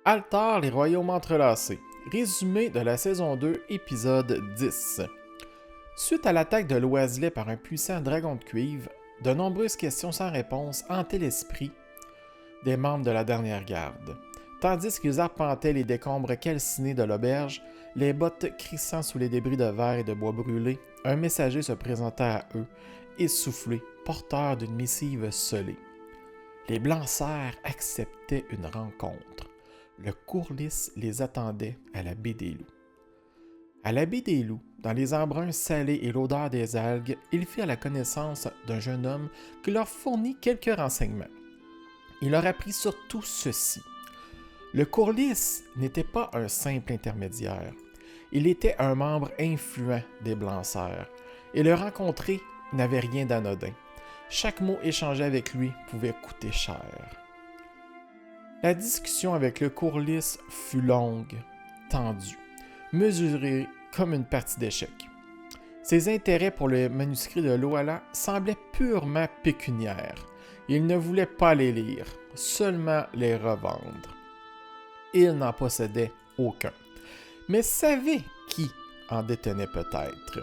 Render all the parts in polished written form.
Altar, les royaumes entrelacés. Résumé de la saison 2, épisode 10. Suite à l'attaque de l'Oasley par un puissant dragon de cuivre, de nombreuses questions sans réponse hantaient l'esprit des membres de la dernière garde. Tandis qu'ils arpentaient les décombres calcinés de l'auberge, les bottes crissant sous les débris de verre et de bois brûlés, un messager se présenta à eux, essoufflé, porteur d'une missive scellée. Les Blancs-Cerfs acceptaient une rencontre. Le Courlis les attendait à la baie des Loups. À la baie des Loups, dans les embruns salés et l'odeur des algues, ils firent la connaissance d'un jeune homme qui leur fournit quelques renseignements. Il leur apprit surtout ceci. Le Courlis n'était pas un simple intermédiaire. Il était un membre influent des Blancs-Cerfs, et le rencontrer n'avait rien d'anodin. Chaque mot échangé avec lui pouvait coûter cher. La discussion avec le Courlis fut longue, tendue, mesurée comme une partie d'échecs. Ses intérêts pour le manuscrit de Loala semblaient purement pécuniaires. Il ne voulait pas les lire, seulement les revendre. Il n'en possédait aucun, mais savait qui en détenait peut-être.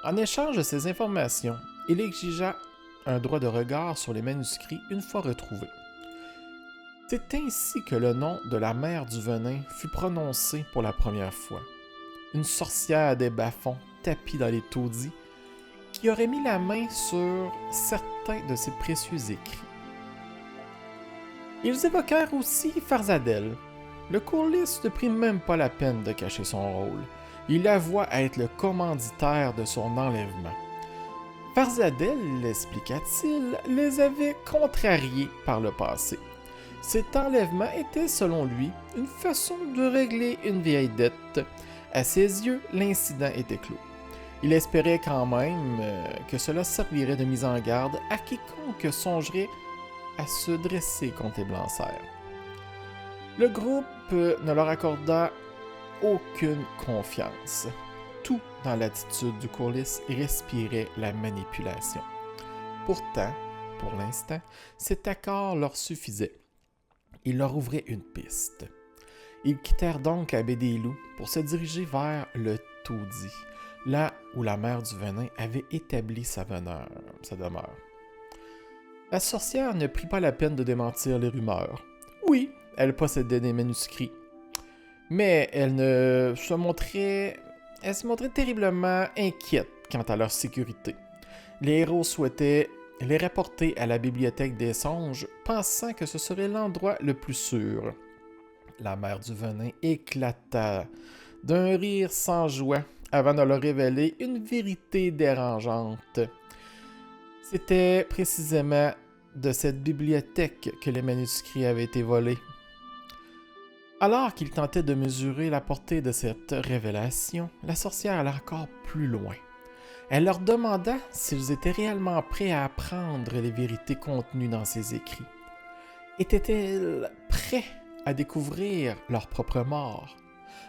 En échange de ces informations, il exigea un droit de regard sur les manuscrits une fois retrouvés. C'est ainsi que le nom de la mère du venin fut prononcé pour la première fois. Une sorcière des bas-fonds tapie dans les taudis qui aurait mis la main sur certains de ses précieux écrits. Ils évoquèrent aussi Farzadel. Le Courlis ne prit même pas la peine de cacher son rôle. Il avoua être le commanditaire de son enlèvement. Farzadel, expliqua-t-il, les avait contrariés par le passé. Cet enlèvement était, selon lui, une façon de régler une vieille dette. À ses yeux, l'incident était clos. Il espérait quand même que cela servirait de mise en garde à quiconque songerait à se dresser contre les Blancs-Cerfs. Le groupe ne leur accorda aucune confiance. Tout dans l'attitude du Courlis respirait la manipulation. Pourtant, pour l'instant, cet accord leur suffisait. Il leur ouvrait une piste. Ils quittèrent donc la baie des Loups pour se diriger vers le taudis, là où la mère du venin avait établi sa demeure. La sorcière ne prit pas la peine de démentir les rumeurs. Oui, elle possédait des manuscrits, mais elle se montrait terriblement inquiète quant à leur sécurité. Les héros souhaitaient les rapporter à la bibliothèque des songes, pensant que ce serait l'endroit le plus sûr. La mère du venin éclata d'un rire sans joie avant de leur révéler une vérité dérangeante. C'était précisément de cette bibliothèque que les manuscrits avaient été volés. Alors qu'ils tentaient de mesurer la portée de cette révélation, la sorcière alla encore plus loin. Elle leur demanda s'ils étaient réellement prêts à apprendre les vérités contenues dans ces écrits. Étaient-ils prêts à découvrir leur propre mort,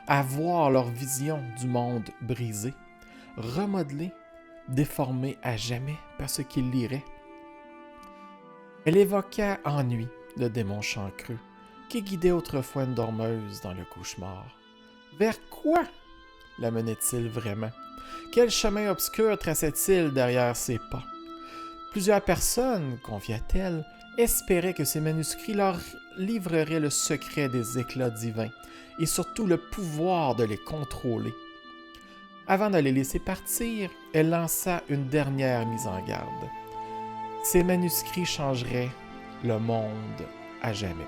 à voir leur vision du monde brisée, remodelée, déformée à jamais par ce qu'ils liraient? Elle évoqua ennui, le démon chancreux, qui guidait autrefois une dormeuse dans le cauchemar. Vers quoi la menait-il vraiment? Quel chemin obscur traçait-il derrière ses pas? Plusieurs personnes, confia-t-elle, espéraient que ces manuscrits leur livreraient le secret des éclats divins et surtout le pouvoir de les contrôler. Avant de les laisser partir, elle lança une dernière mise en garde. Ces manuscrits changeraient le monde à jamais.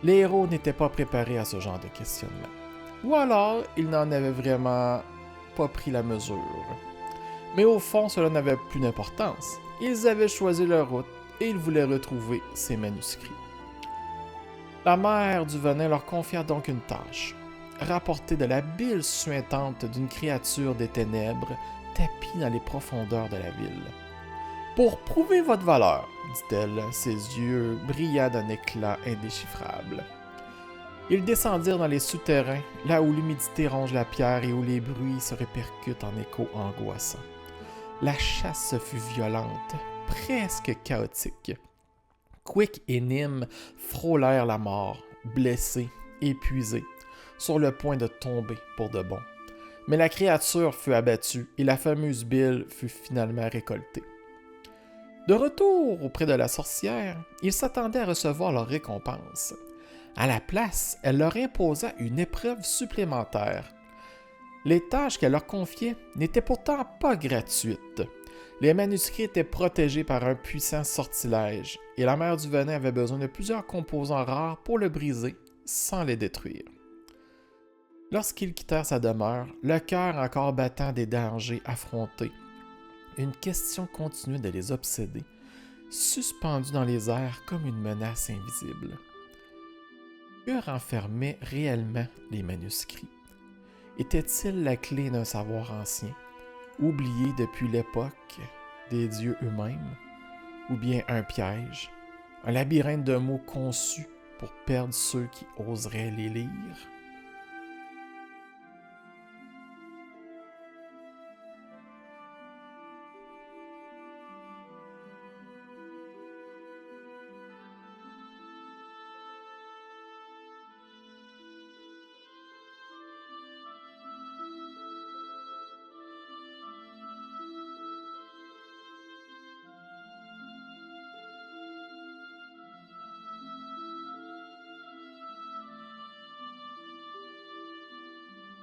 Les héros n'étaient pas préparés à ce genre de questionnement. Ou alors, ils n'en avaient vraiment pas pris la mesure. Mais au fond, cela n'avait plus d'importance. Ils avaient choisi leur route et ils voulaient retrouver ces manuscrits. La mère du venin leur confia donc une tâche. Rapporter de la bile suintante d'une créature des ténèbres tapie dans les profondeurs de la ville. Pour prouver votre valeur, dit-elle, ses yeux brillant d'un éclat indéchiffrable. Ils descendirent dans les souterrains, là où l'humidité ronge la pierre et où les bruits se répercutent en échos angoissants. La chasse fut violente, presque chaotique. Quick et Nim frôlèrent la mort, blessé, épuisé, sur le point de tomber pour de bon. Mais la créature fut abattue et la fameuse bile fut finalement récoltée. De retour auprès de la sorcière, ils s'attendaient à recevoir leur récompense. À la place, elle leur imposa une épreuve supplémentaire. Les tâches qu'elle leur confiait n'étaient pourtant pas gratuites. Les manuscrits étaient protégés par un puissant sortilège, et la mère du venin avait besoin de plusieurs composants rares pour le briser sans les détruire. Lorsqu'ils quittèrent sa demeure, le cœur encore battant des dangers affrontés, une question continuait de les obséder, suspendue dans les airs comme une menace invisible. Que renfermaient réellement les manuscrits? Était-il la clé d'un savoir ancien, oublié depuis l'époque des dieux eux-mêmes, ou bien un piège, un labyrinthe de mots conçus pour perdre ceux qui oseraient les lire?